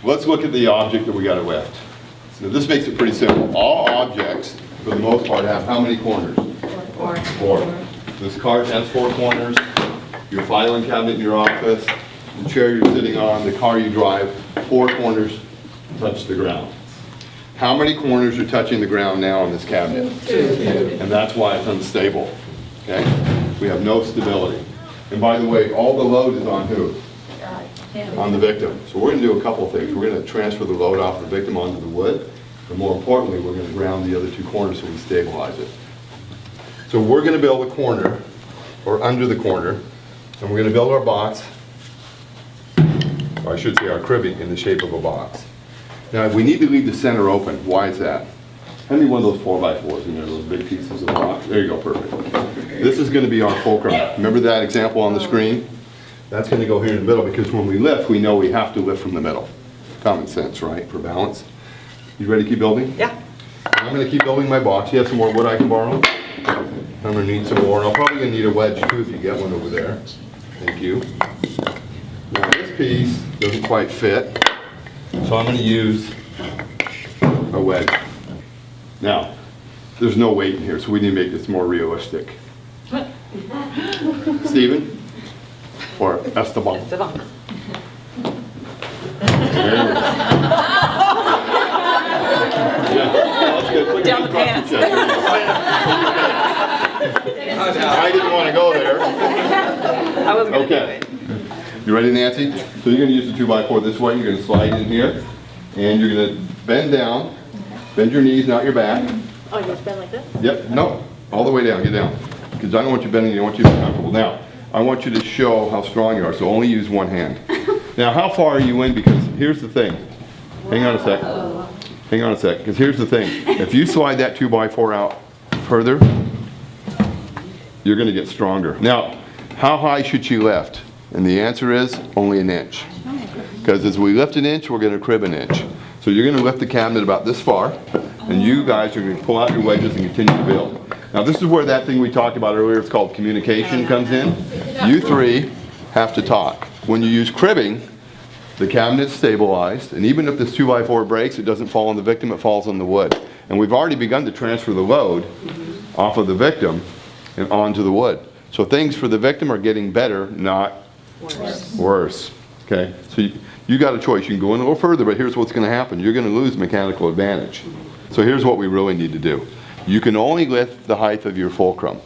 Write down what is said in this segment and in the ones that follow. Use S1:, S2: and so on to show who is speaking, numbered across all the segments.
S1: let's look at the object that we got to lift. So this makes it pretty simple. All objects, for the most part, have how many corners? Four. This cart has 4 corners. Your filing cabinet in your office, the chair you're sitting on, the car you drive, 4 corners touch the ground. How many corners are touching the ground now in this cabinet?
S2: 2.
S1: And that's why it's unstable. Okay? We have no stability. And by the way, all the load is on who? On the victim. So we're going to do a couple things. We're going to transfer the load off the victim onto the wood, and more importantly, we're going to ground the other 2 corners so we stabilize it. So we're going to build a corner, or under the corner, and we're going to build our box, or I should say our cribbing, in the shape of a box. Now we need to leave the center open. Why is that? Hand me one of those 4x4s in there, those big pieces of rock. There you go, perfect. This is going to be our fulcrum. Remember that example on the screen? That's going to go here in the middle, because when we lift, we know we have to lift from the middle. Common sense, right, for balance. You ready to keep building?
S2: Yeah.
S1: I'm going to keep building my box. You have some more wood I can borrow? I'm going to need some more, and I'm probably going to need a wedge too if you get one over there. Thank you. Now this piece doesn't quite fit, so I'm going to use a wedge. Now, there's no weight in here, so we need to make this more realistic. Stephen? Or Esteban?
S2: Esteban. Down the pants.
S1: I didn't want to go there.
S2: I wasn't going to do it.
S1: You ready, Nancy? So you're going to use the 2x4 this way. You're going to slide in here, and you're going to bend down. Bend your knees, not your back.
S3: Oh, you just bend like this?
S1: Yep, no, all the way down, get down. Because I don't want you bending, I want you to be comfortable. Now, I want you to show how strong you are, so only use one hand. Now, how far are you in? Because here's the thing. Hang on a sec. Hang on a sec, because here's the thing. If you slide that 2x4 out further, you're going to get stronger. Now, how high should she lift? And the answer is only an inch. Because as we lift an inch, we're going to crib an inch. So you're going to lift the cabinet about this far, and you guys are going to pull out your wedges and continue to build. Now this is where that thing we talked about earlier, it's called communication, comes in. You 3 have to talk. When you use cribbing, the cabinet's stabilized, and even if this 2x4 breaks, it doesn't fall on the victim, it falls on the wood. And we've already begun to transfer the load off of the victim and onto the wood. So things for the victim are getting better, not worse. Okay, so you got a choice. You can go in a little further, but here's what's going to happen. You're going to lose mechanical advantage. So here's what we really need to do. You can only lift the height of your fulcrum.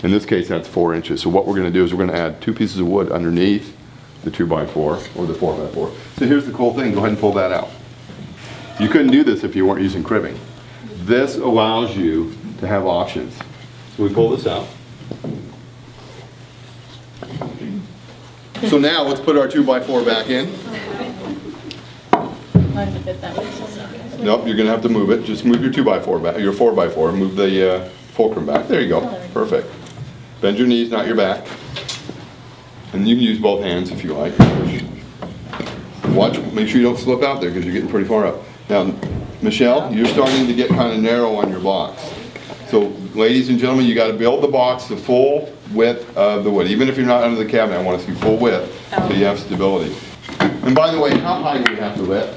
S1: In this case, that's 4 inches. So what we're going to do is we're going to add 2 pieces of wood underneath the 2x4 or the 4x4. So here's the cool thing. Go ahead and pull that out. You couldn't do this if you weren't using cribbing. This allows you to have options. So we pull this out. So now let's put our 2x4 back in. Nope, you're going to have to move it. Just move your 2x4 back, your 4x4. Move the fulcrum back. There you go. Perfect. Bend your knees, not your back. And you can use both hands if you like. Watch, make sure you don't slip out there because you're getting pretty far up. Now, Michelle, you're starting to get kind of narrow on your box. So, ladies and gentlemen, you got to build the box the full width of the wood. Even if you're not under the cabinet, I want to see full width so you have stability. And by the way, how high do you have to lift?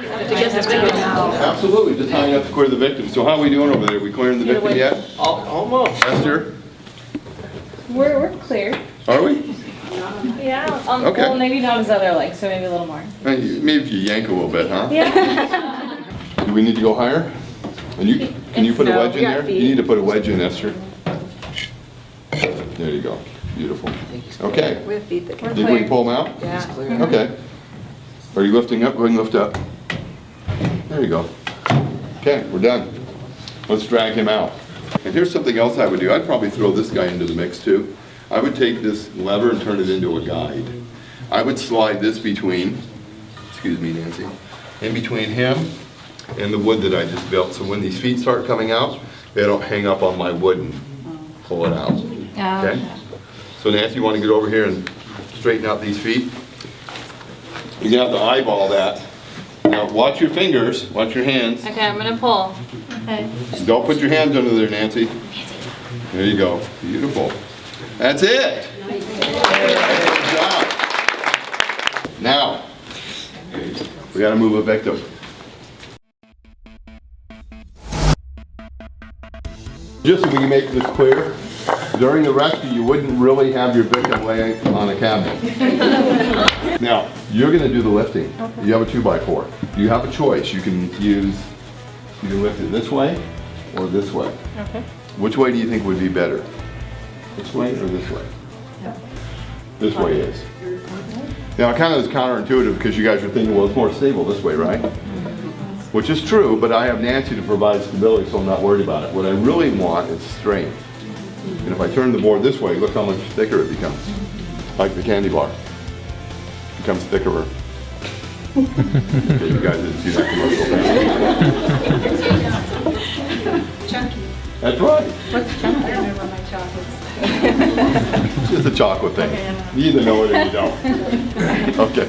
S1: Absolutely, just high enough to clear the victim. So how are we doing over there? Are we clearing the victim yet?
S4: Almost.
S1: Esther?
S3: We're clear.
S1: Are we?
S3: Yeah.
S1: Okay.
S3: Well, maybe not as other legs, so maybe a little more.
S1: Maybe if you yank a little bit, huh?
S3: Yeah.
S1: Do we need to go higher? And you, can you put a wedge in there? You need to put a wedge in, Esther. There you go. Beautiful. Okay.
S2: We have feet that can.
S1: Did we pull them out?
S2: Yeah.
S1: Okay. Are you lifting up? Go ahead and lift up. There you go. Okay, we're done. Let's drag him out. And here's something else I would do. I'd probably throw this guy into the mix too. I would take this lever and turn it into a guide. I would slide this between, excuse me, Nancy, in between him and the wood that I just built. So when these feet start coming out, they don't hang up on my wood and pull it out. Okay? So Nancy, you want to get over here and straighten out these feet? You're going to have to eyeball that. Now watch your fingers, watch your hands.
S3: Okay, I'm gonna pull. Okay.
S1: Don't put your hands under there, Nancy. There you go. Beautiful. That's it. Good job. Now, We gotta move a victim. Just so we can make this clear, during the rescue, you wouldn't really have your victim laying on a cabinet. Now, you're gonna do the lifting. You have a 2x4. You have a choice. You can lift it this way or this way.
S3: Okay.
S1: Which way do you think would be better? This way or this way? This way is. Now, it kind of is counterintuitive because you guys are thinking, well, it's more stable this way, right? Which is true, but I have Nancy to provide stability, so I'm not worried about it. What I really want is strength. And if I turn the board this way, look how much thicker it becomes. Like the candy bar. It becomes thicker. Okay, you guys didn't see that commercial.
S4: Chunky.
S1: That's right.
S3: What's chunky?
S4: I remember my chocolates.
S1: It's just a chocolate thing. You either know it or you don't. Okay.